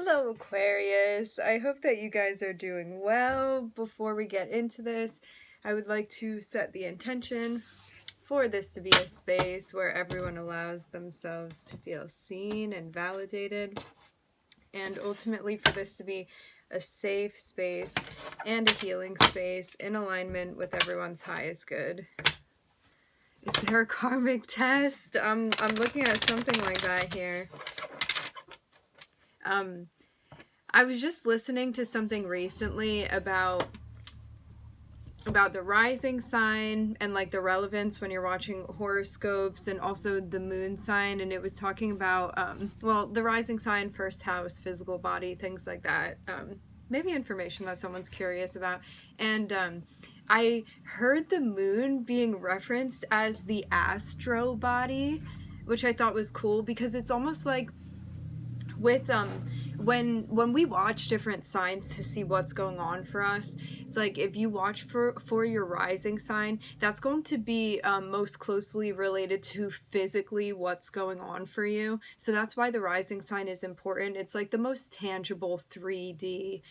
Hello, Aquarius. I hope that you guys are doing well. Before we get into this, I would like to set the intention for this to be a space where everyone allows themselves to feel seen and validated, and ultimately for this to be a safe space and a healing space in alignment with everyone's highest good. Is there a karmic test? I'm looking at something like that here. I was just listening to something recently about the rising sign and like the relevance when you're watching horoscopes, and also the moon sign, and it was talking about well, the rising sign, first house, physical body, things like that. Maybe information that someone's curious about. And I heard the moon being referenced as the astro body, which I thought was cool because it's almost like with when we watch different signs to see what's going on for us, it's like if you watch for your rising sign, that's going to be most closely related to physically what's going on for you. So that's why the rising sign is important. It's like the most tangible 3D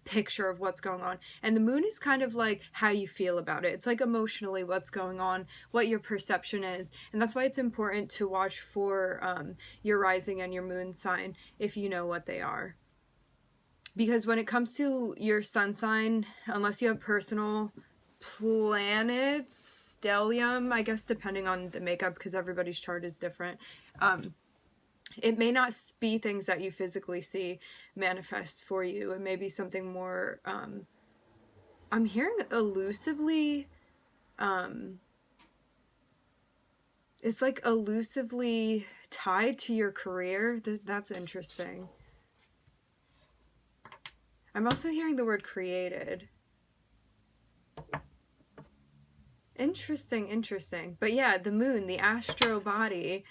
picture of what's going on, and the moon is kind of like how you feel about it. It's like emotionally what's going on, what your perception is, and that's why it's important to watch for your rising and your moon sign if you know what they are. Because when it comes to your sun sign, unless you have personal planets, stellium, I guess, depending on the makeup, because everybody's chart is different, it may not be things that you physically see manifest for you. It may be something more, I'm hearing elusively, it's like elusively tied to your career. That's interesting. I'm also hearing the word created. Interesting. But yeah, the moon, the astro body,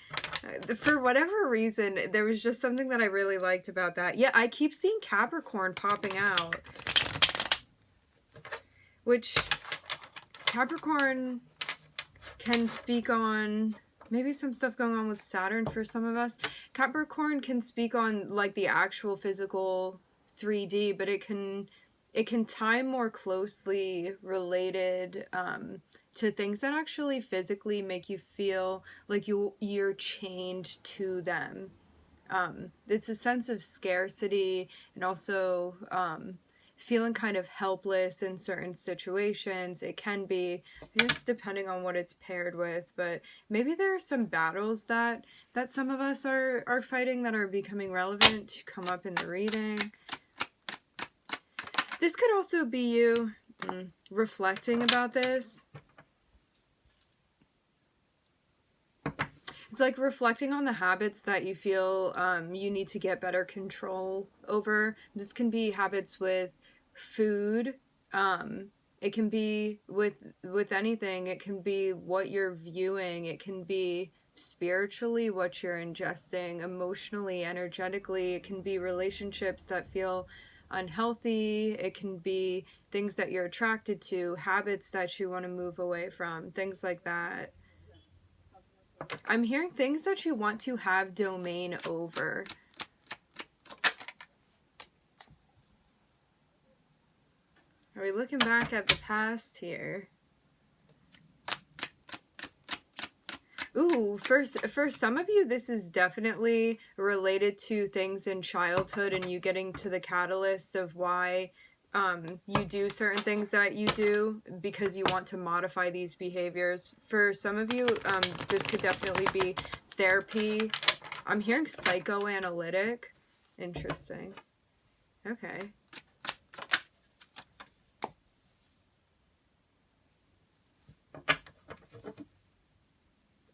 for whatever reason, there was just something that I really liked about that. Yeah, I keep seeing Capricorn popping out, which Capricorn can speak on maybe some stuff going on with Saturn for some of us. Capricorn can speak on like the actual physical 3D, but it can tie more closely related to things that actually physically make you feel like you're chained to them. It's a sense of scarcity, and also feeling kind of helpless in certain situations. It can be, I guess, depending on what it's paired with, but maybe there are some battles that some of us are fighting that are becoming relevant to come up in the reading. This could also be you reflecting about this. It's like reflecting on the habits that you feel you need to get better control over. This can be habits with food. It can be with anything. It can be what you're viewing. It can be spiritually what you're ingesting, emotionally, energetically. It can be relationships that feel unhealthy. It can be things that you're attracted to, habits that you want to move away from, things like that. I'm hearing things that you want to have domain over. Are we looking back at the past here? Ooh, for some of you, this is definitely related to things in childhood and you getting to the catalyst of why you do certain things that you do because you want to modify these behaviors. For some of you, this could definitely be therapy. I'm hearing psychoanalytic. Interesting. Okay.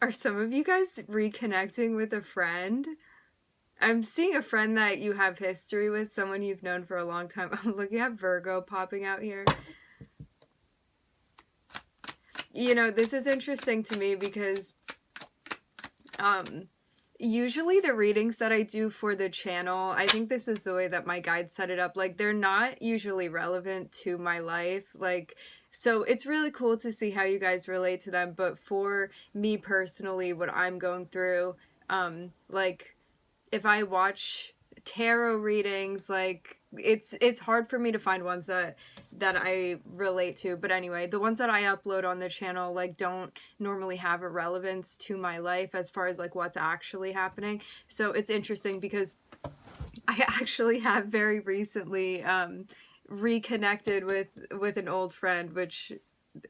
Are some of you guys reconnecting with a friend? I'm seeing a friend that you have history with, someone you've known for a long time. I'm looking at Virgo popping out here. You know, this is interesting to me because usually the readings that I do for the channel, I think this is the way that my guide set it up, like they're not usually relevant to my life. Like, so it's really cool to see how you guys relate to them. But for me personally, what I'm going through, like if I watch tarot readings, like it's hard for me to find ones that I relate to. But anyway, the ones that I upload on the channel like don't normally have a relevance to my life as far as like what's actually happening. So it's interesting because I actually have very recently reconnected with an old friend, which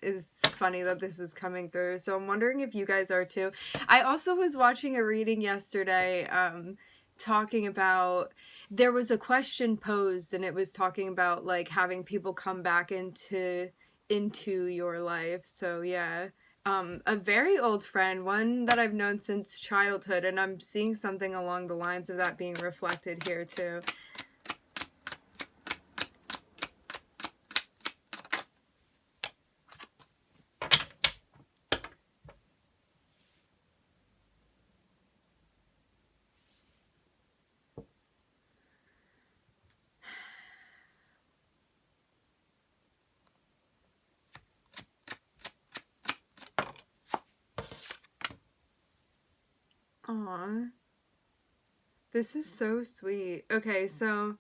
is funny that this is coming through. So I'm wondering if you guys are too. I also was watching a reading yesterday talking about, there was a question posed and it was talking about like having people come back into your life. So yeah, a very old friend, one that I've known since childhood, and I'm seeing something along the lines of that being reflected here too. Aww. This is so sweet. Okay, so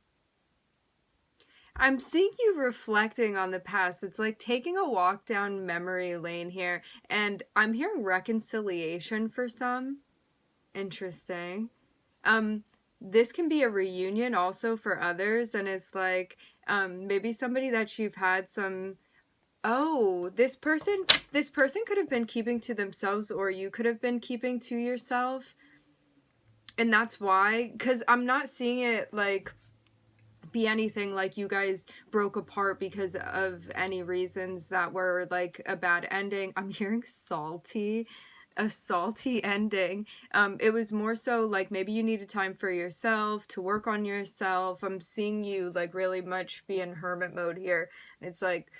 I'm seeing you reflecting on the past. It's like taking a walk down memory lane here, and I'm hearing reconciliation for some. Interesting. Um, this can be a reunion also for others, and it's like maybe somebody that you've had some. Oh, this person could have been keeping to themselves, or you could have been keeping to yourself. And that's why, because I'm not seeing it like be anything like you guys broke apart because of any reasons that were like a bad ending. I'm hearing salty, a salty ending. It was more so like maybe you needed time for yourself, to work on yourself. I'm seeing you like really much be in hermit mode here. It's like,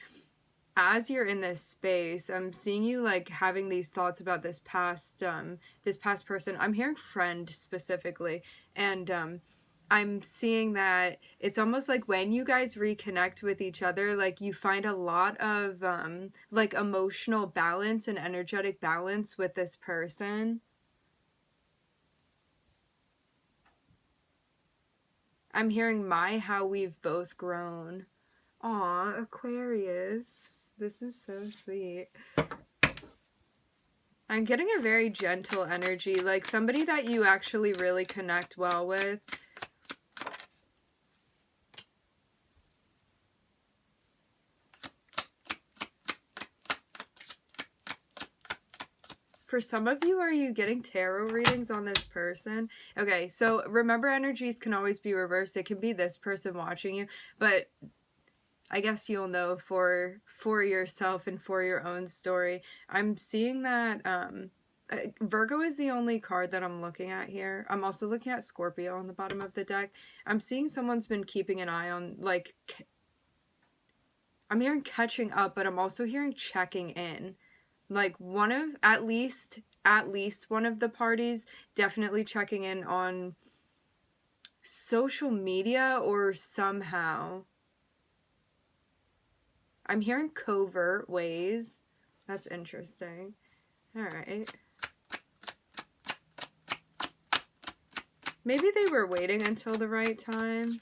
as you're in this space, I'm seeing you like having these thoughts about this past person. I'm hearing friend specifically, and I'm seeing that it's almost like when you guys reconnect with each other, like you find a lot of like emotional balance and energetic balance with this person. I'm hearing how we've both grown. Aw, Aquarius. This is so sweet. I'm getting a very gentle energy, like somebody that you actually really connect well with. For some of you, are you getting tarot readings on this person? Okay, so remember, energies can always be reversed. It can be this person watching you, but I guess you'll know for yourself and for your own story. I'm seeing that Virgo is the only card that I'm looking at here. I'm also looking at Scorpio on the bottom of the deck. I'm seeing someone's been keeping an eye on, like, I'm hearing catching up, but I'm also hearing checking in. Like one of, at least one of the parties definitely checking in on social media or somehow. I'm hearing covert ways. That's interesting. All right. Maybe they were waiting until the right time.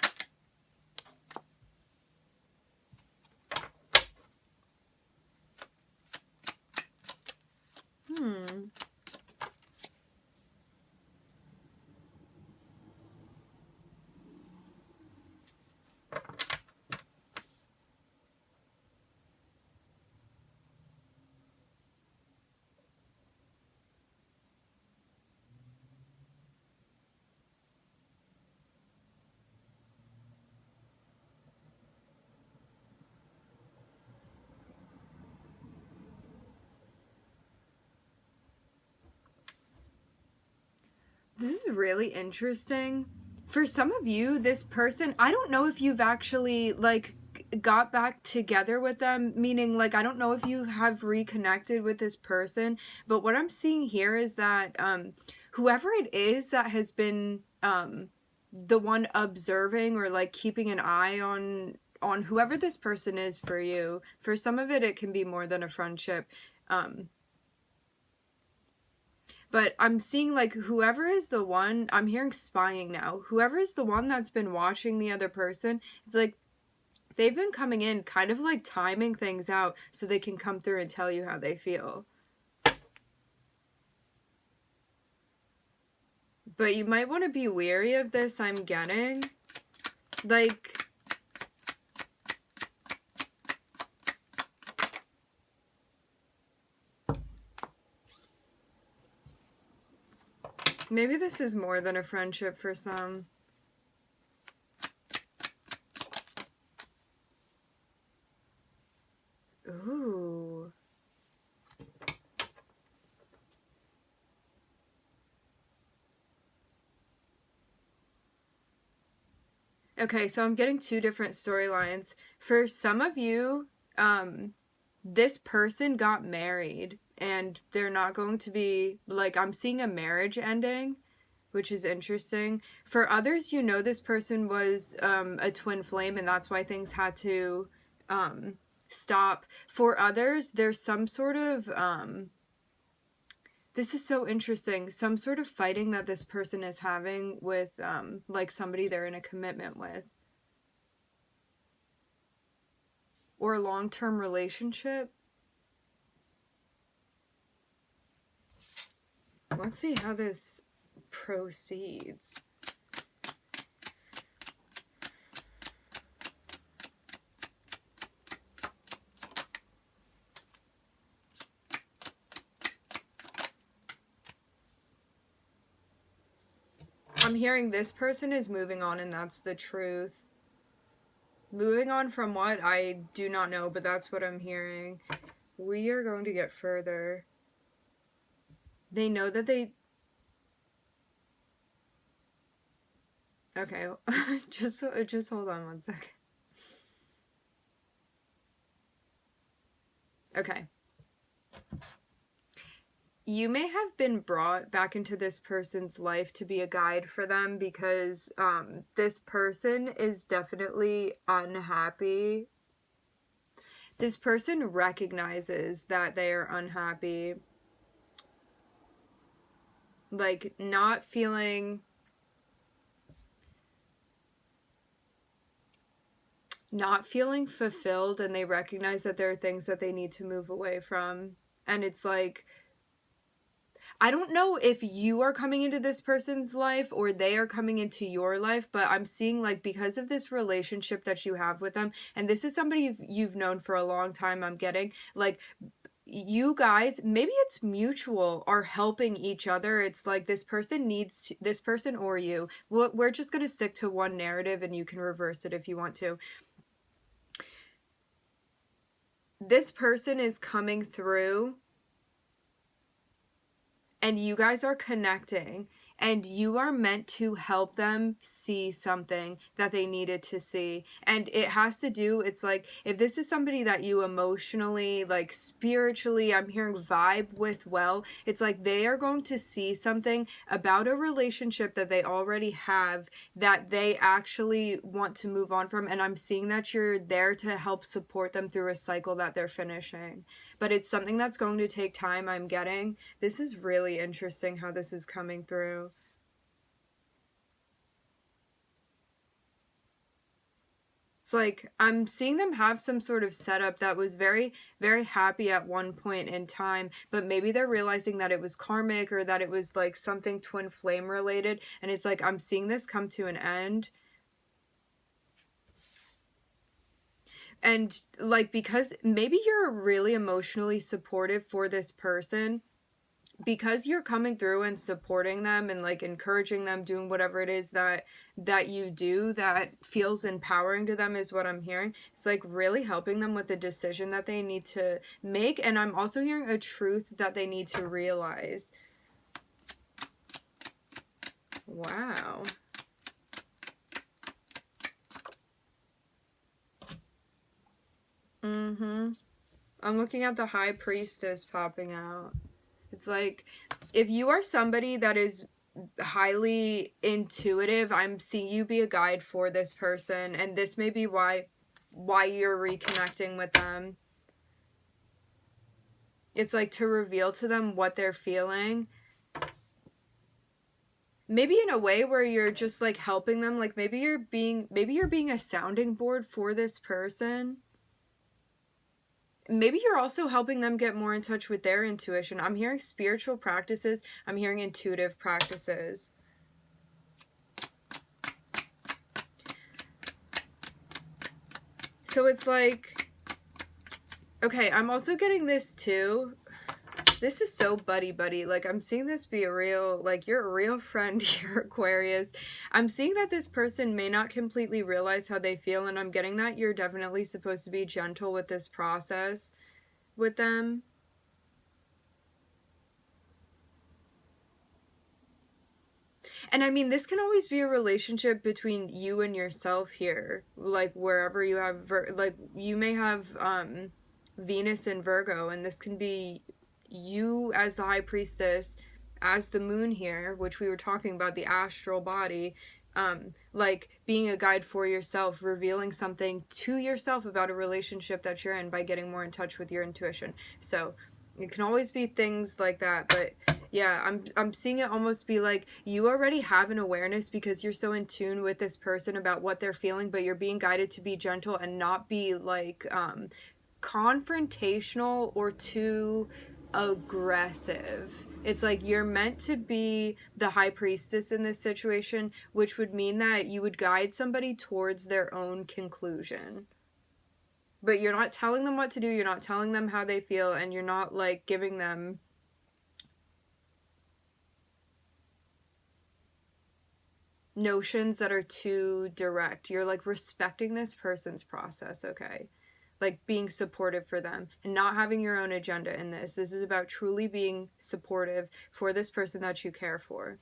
This is really interesting. For some of you, this person, I don't know if you've actually, like, got back together with them, meaning, like, I don't know if you have reconnected with this person, but what I'm seeing here is that whoever it is that has been the one observing or, like, keeping an eye on whoever this person is for you, for some of it, it can be more than a friendship. But I'm seeing like whoever is the one, I'm hearing spying now. Whoever is the one that's been watching the other person, it's like they've been coming in kind of like timing things out so they can come through and tell you how they feel. But you might want to be wary of this, I'm getting. Like, maybe this is more than a friendship for some. Ooh. Okay, so I'm getting two different storylines. For some of you, this person got married and they're not going to be, like, I'm seeing a marriage ending, which is interesting. For others, you know, this person was a twin flame and that's why things had to stop. For others, there's some sort of this is so interesting, some sort of fighting that this person is having with like somebody they're in a commitment with, or a long-term relationship. Let's see how this proceeds. I'm hearing this person is moving on and that's the truth. Moving on from what? I do not know, but that's what I'm hearing. We are going to get further. They know that they... Okay, just hold on one second. Okay. You may have been brought back into this person's life to be a guide for them because this person is definitely unhappy. This person recognizes that they are unhappy. Like, not feeling fulfilled, and they recognize that there are things that they need to move away from. And it's like, I don't know if you are coming into this person's life or they are coming into your life, but I'm seeing like because of this relationship that you have with them, and this is somebody you've known for a long time, I'm getting like you guys, maybe it's mutual, are helping each other. It's like this person needs to, this person or you. We're just going to stick to one narrative and you can reverse it if you want to. This person is coming through and you guys are connecting and you are meant to help them see something that they needed to see. And it has to do, it's like, if this is somebody that you emotionally, like spiritually, I'm hearing vibe with well, it's like they are going to see something about a relationship that they already have that they actually want to move on from. And I'm seeing that you're there to help support them through a cycle that they're finishing. But it's something that's going to take time, I'm getting. This is really interesting how this is coming through. It's like, I'm seeing them have some sort of setup that was very, very happy at one point in time, but maybe they're realizing that it was karmic or that it was like something twin flame related. And it's like, I'm seeing this come to an end. And like, because maybe you're really emotionally supportive for this person, because you're coming through and supporting them and like encouraging them, doing whatever it is that you do that feels empowering to them is what I'm hearing. It's like really helping them with the decision that they need to make. And I'm also hearing a truth that they need to realize. Wow. I'm looking at the High Priestess popping out. It's like, if you are somebody that is highly intuitive, I'm seeing you be a guide for this person, and this may be why you're reconnecting with them. It's like to reveal to them what they're feeling. maybe in a way where you're just like helping them, like maybe you're being a sounding board for this person. Maybe you're also helping them get more in touch with their intuition. I'm hearing spiritual practices, I'm hearing intuitive practices. So it's like, okay, I'm also getting this too. This is so buddy. Like, I'm seeing this be a real, like, you're a real friend here, Aquarius. I'm seeing that this person may not completely realize how they feel, and I'm getting that you're definitely supposed to be gentle with this process with them. And I mean, this can always be a relationship between you and yourself here. Like, wherever you have, like, you may have Venus in Virgo, and this can be you as the high priestess, as the moon here, which we were talking about, the astral body, like being a guide for yourself, revealing something to yourself about a relationship that you're in by getting more in touch with your intuition. So it can always be things like that, but yeah, I'm seeing it almost be like you already have an awareness because you're so in tune with this person about what they're feeling, but you're being guided to be gentle and not be like confrontational or too aggressive. It's like you're meant to be the high priestess in this situation, which would mean that you would guide somebody towards their own conclusion. But you're not telling them what to do, you're not telling them how they feel, and you're not like giving them notions that are too direct. You're like respecting this person's process, okay? Like being supportive for them and not having your own agenda in this. This is about truly being supportive for this person that you care for.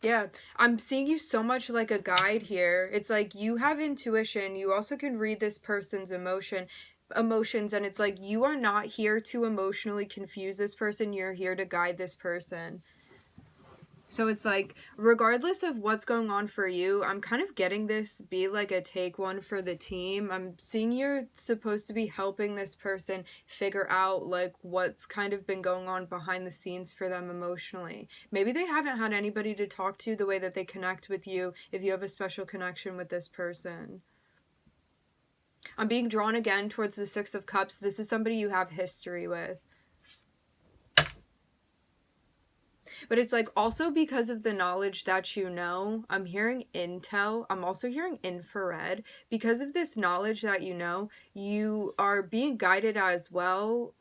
Yeah, I'm seeing you so much like a guide here. It's like you have intuition. You also can read this person's emotions, and it's like you are not here to emotionally confuse this person. You're here to guide this person. So it's like, regardless of what's going on for you, I'm kind of getting this be like a take one for the team. I'm seeing you're supposed to be helping this person figure out like what's kind of been going on behind the scenes for them emotionally. Maybe they haven't had anybody to talk to the way that they connect with you if you have a special connection with this person. I'm being drawn again towards the Six of Cups. This is somebody you have history with. But it's like also because of the knowledge that you know, I'm hearing intel, I'm also hearing infrared. Because of this knowledge that you are being guided as well,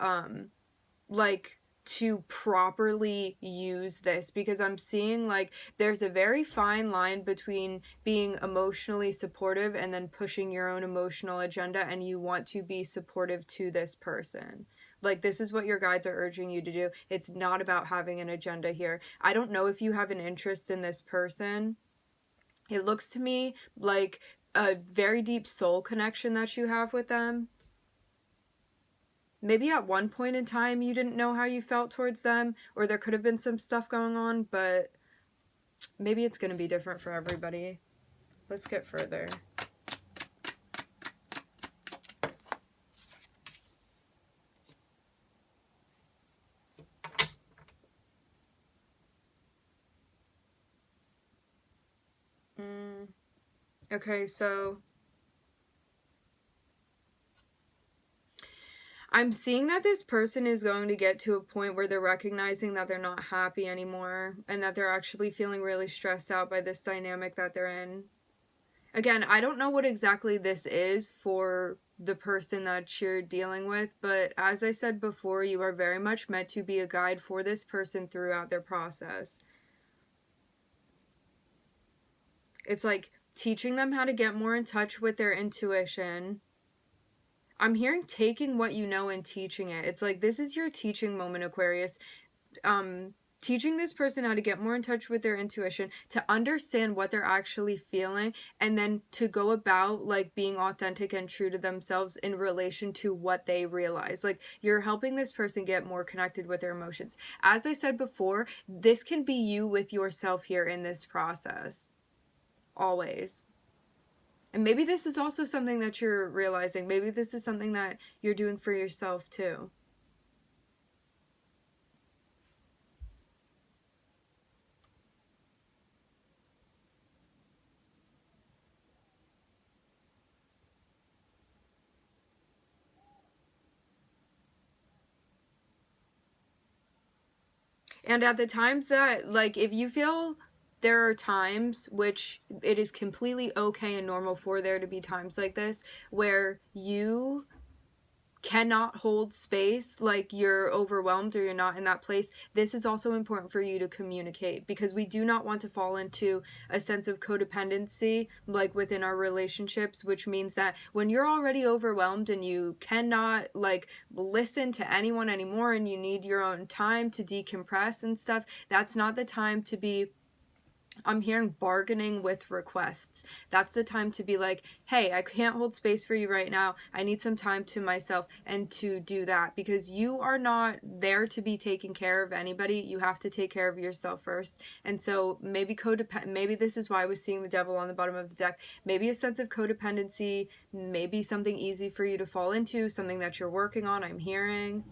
like to properly use this, because I'm seeing like there's a very fine line between being emotionally supportive and then pushing your own emotional agenda, and you want to be supportive to this person. Like, this is what your guides are urging you to do. It's not about having an agenda here. I don't know if you have an interest in this person. It looks to me like a very deep soul connection that you have with them. Maybe at one point in time you didn't know how you felt towards them, or there could have been some stuff going on, but maybe it's going to be different for everybody. Let's get further. Okay, so I'm seeing that this person is going to get to a point where they're recognizing that they're not happy anymore and that they're actually feeling really stressed out by this dynamic that they're in. Again, I don't know what exactly this is for the person that you're dealing with, but as I said before, you are very much meant to be a guide for this person throughout their process. It's like teaching them how to get more in touch with their intuition. I'm hearing taking what you know and teaching it. It's like this is your teaching moment, Aquarius. Teaching this person how to get more in touch with their intuition, to understand what they're actually feeling, and then to go about like being authentic and true to themselves in relation to what they realize. Like, you're helping this person get more connected with their emotions. As I said before, this can be you with yourself here in this process. Always. And maybe this is also something that you're realizing. Maybe this is something that you're doing for yourself too. And at the times that, like, if you feel there are times, which it is completely okay and normal for there to be times like this, where you cannot hold space, like you're overwhelmed or you're not in that place, this is also important for you to communicate, because we do not want to fall into a sense of codependency like within our relationships, which means that when you're already overwhelmed and you cannot like listen to anyone anymore and you need your own time to decompress and stuff, that's not the time to be, I'm hearing, bargaining with requests. That's the time to be like, hey, I can't hold space for you right now. I need some time to myself, and to do that, because you are not there to be taking care of anybody. You have to take care of yourself first. And so maybe maybe this is why I was seeing the devil on the bottom of the deck. Maybe a sense of codependency, maybe something easy for you to fall into, something that you're working on, I'm hearing.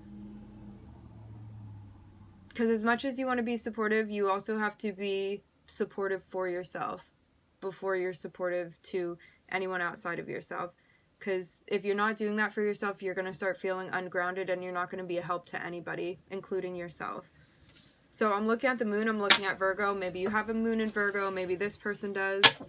Because as much as you want to be supportive, you also have to be supportive for yourself before you're supportive to anyone outside of yourself. Because if you're not doing that for yourself, you're going to start feeling ungrounded and you're not going to be a help to anybody, including yourself. So I'm looking at the moon, I'm looking at Virgo. Maybe you have a moon in Virgo, maybe this person does.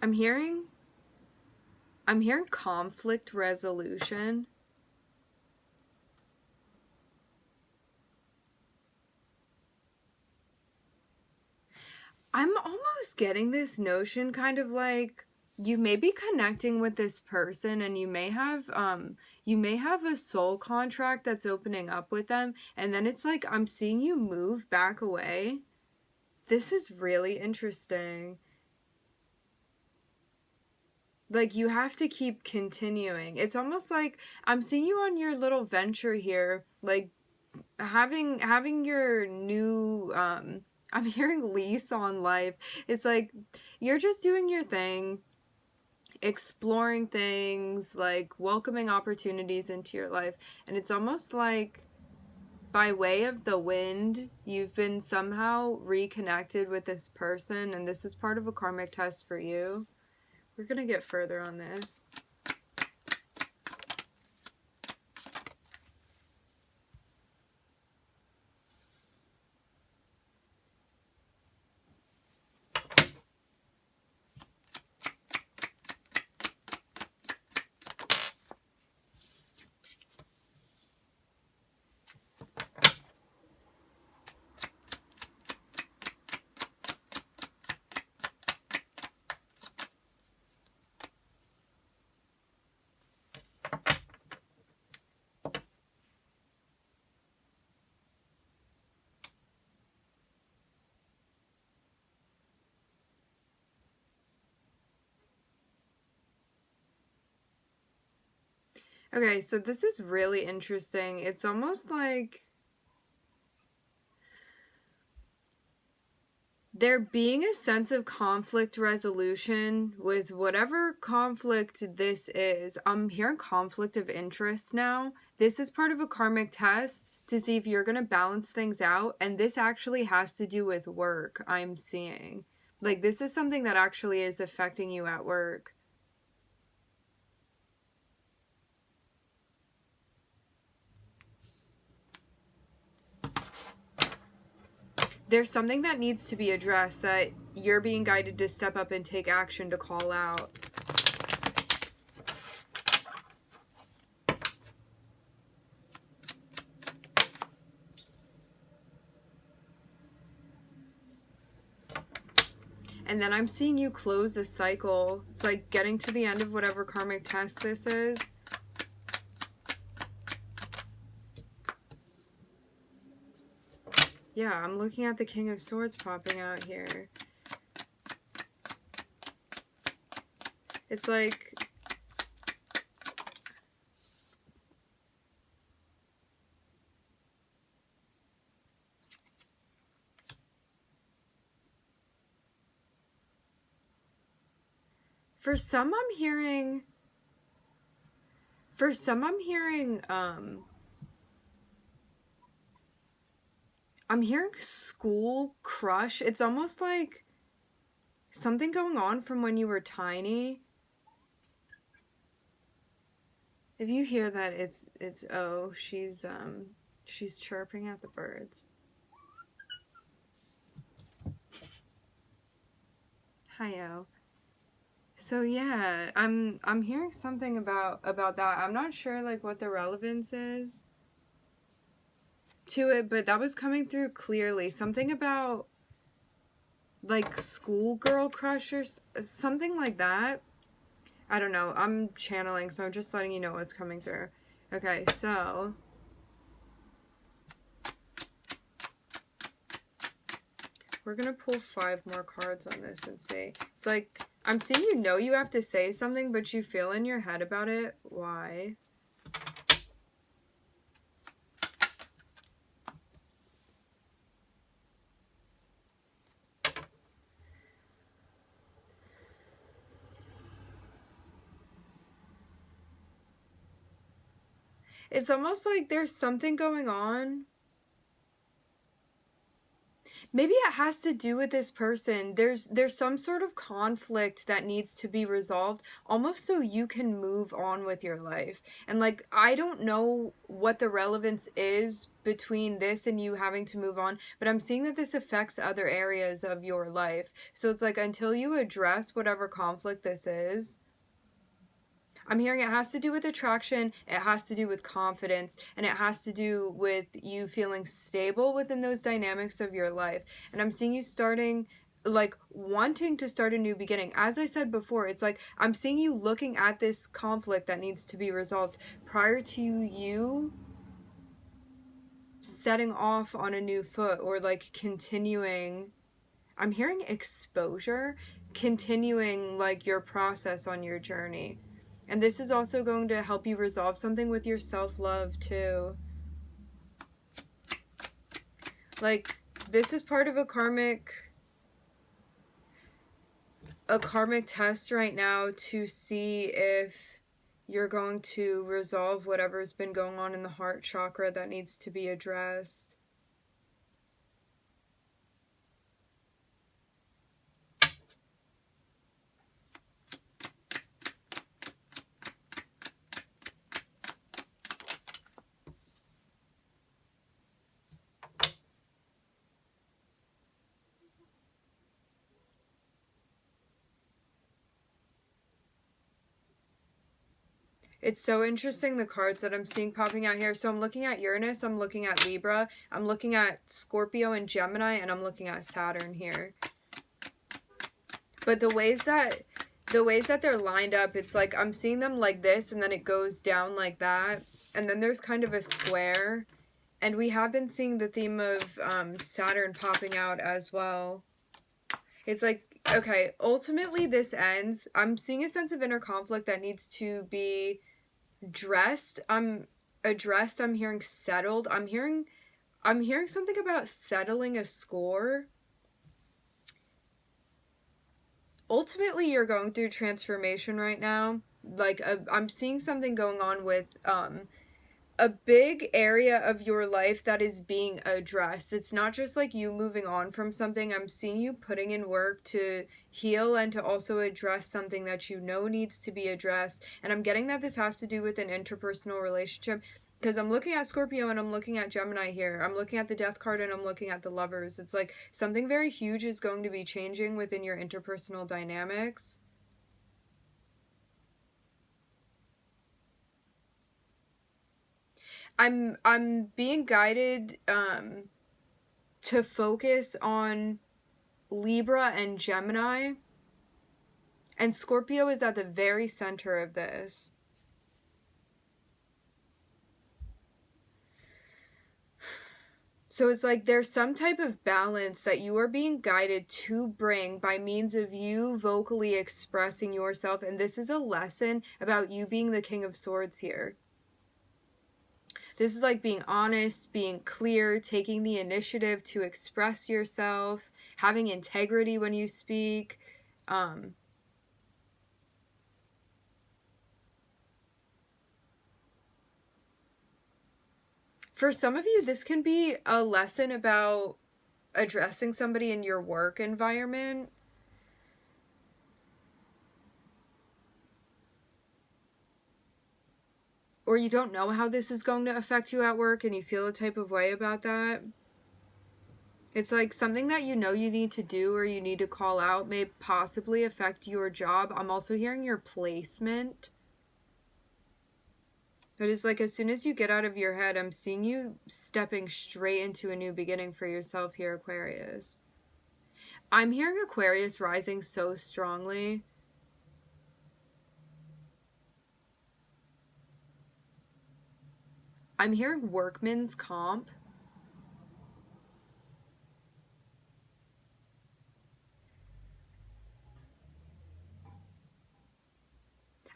I'm hearing conflict resolution. I'm almost getting this notion kind of like you may be connecting with this person and you may have a soul contract that's opening up with them, and then it's like I'm seeing you move back away. This is really interesting. Like you have to keep continuing. It's almost like I'm seeing you on your little venture here, like having your new I'm hearing lease on life. It's like you're just doing your thing, exploring things, like welcoming opportunities into your life. And it's almost like by way of the wind, you've been somehow reconnected with this person, and this is part of a karmic test for you. We're gonna get further on this. Okay, so this is really interesting. It's almost like there being a sense of conflict resolution with whatever conflict this is. I'm hearing conflict of interest now. This is part of a karmic test to see if you're going to balance things out. And this actually has to do with work, I'm seeing. Like, this is something that actually is affecting you at work. There's something that needs to be addressed that you're being guided to step up and take action, to call out. And then I'm seeing you close a cycle. It's like getting to the end of whatever karmic test this is. Yeah, I'm looking at the King of Swords popping out here. It's like... For some, I'm hearing... I'm hearing school crush. It's almost like something going on from when you were tiny. If you hear that, it's oh, she's chirping at the birds. Hi-yo. So yeah, I'm hearing something about that. I'm not sure like what the relevance is to it, but that was coming through clearly. Something about like schoolgirl crush or something like that. I don't know. I'm channeling, so I'm just letting you know what's coming through. Okay, so we're gonna pull 5 more cards on this and see. It's like, I'm seeing you have to say something, but you feel in your head about it. Why? It's almost like there's something going on. Maybe it has to do with this person. There's some sort of conflict that needs to be resolved, almost so you can move on with your life. And like, I don't know what the relevance is between this and you having to move on, but I'm seeing that this affects other areas of your life. So it's like, until you address whatever conflict this is, I'm hearing it has to do with attraction, it has to do with confidence, and it has to do with you feeling stable within those dynamics of your life. And I'm seeing you starting, like, wanting to start a new beginning. As I said before, it's like I'm seeing you looking at this conflict that needs to be resolved prior to you setting off on a new foot, or like continuing. I'm hearing exposure, continuing like your process on your journey. And this is also going to help you resolve something with your self-love too. Like, this is part of a karmic test right now to see if you're going to resolve whatever's been going on in the heart chakra that needs to be addressed. It's so interesting, the cards that I'm seeing popping out here. So I'm looking at Uranus, I'm looking at Libra, I'm looking at Scorpio and Gemini, and I'm looking at Saturn here. But the ways that they're lined up, it's like I'm seeing them like this, and then it goes down like that, and then there's kind of a square. And we have been seeing the theme of Saturn popping out as well. It's like, okay, ultimately this ends. I'm seeing a sense of inner conflict that needs to be addressed. I'm hearing settled. I'm hearing something about settling a score. Ultimately, you're going through transformation right now. Like, I'm seeing something going on with a big area of your life that is being addressed. It's not just like you moving on from something. I'm seeing you putting in work to heal and to also address something that you know needs to be addressed. And I'm getting that this has to do with an interpersonal relationship, Because I'm looking at Scorpio and I'm looking at Gemini here. I'm looking at the Death card and I'm looking at the Lovers. It's like something very huge is going to be changing within your interpersonal dynamics. I'm being guided to focus on Libra and Gemini. And Scorpio is at the very center of this. So it's like there's some type of balance that you are being guided to bring by means of you vocally expressing yourself. And this is a lesson about you being the King of Swords here. This is like being honest, being clear, taking the initiative to express yourself, having integrity when you speak. For some of you, this can be a lesson about addressing somebody in your work environment. Or you don't know how this is going to affect you at work and you feel a type of way about that. It's like something that you know you need to do or you need to call out may possibly affect your job. I'm also hearing your placement. But it's like as soon as you get out of your head, I'm seeing you stepping straight into a new beginning for yourself here, Aquarius. I'm hearing Aquarius rising so strongly. I'm hearing workman's comp.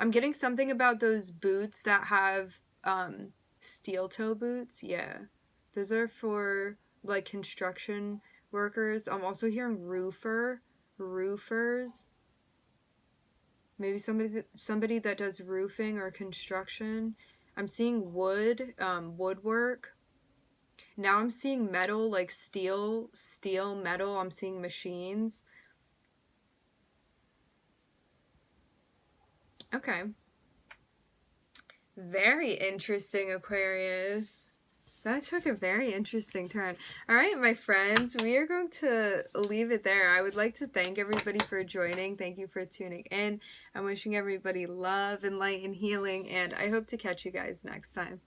I'm getting something about those boots that have steel toe boots. Yeah. Those are for like construction workers. I'm also hearing roofers. Maybe somebody that does roofing or construction. I'm seeing wood, woodwork. Now I'm seeing metal, like steel, metal. I'm seeing machines. Okay. Very interesting, Aquarius. That took a very interesting turn. All right, my friends, we are going to leave it there. I would like to thank everybody for joining. Thank you for tuning in. I'm wishing everybody love and light and healing, and I hope to catch you guys next time.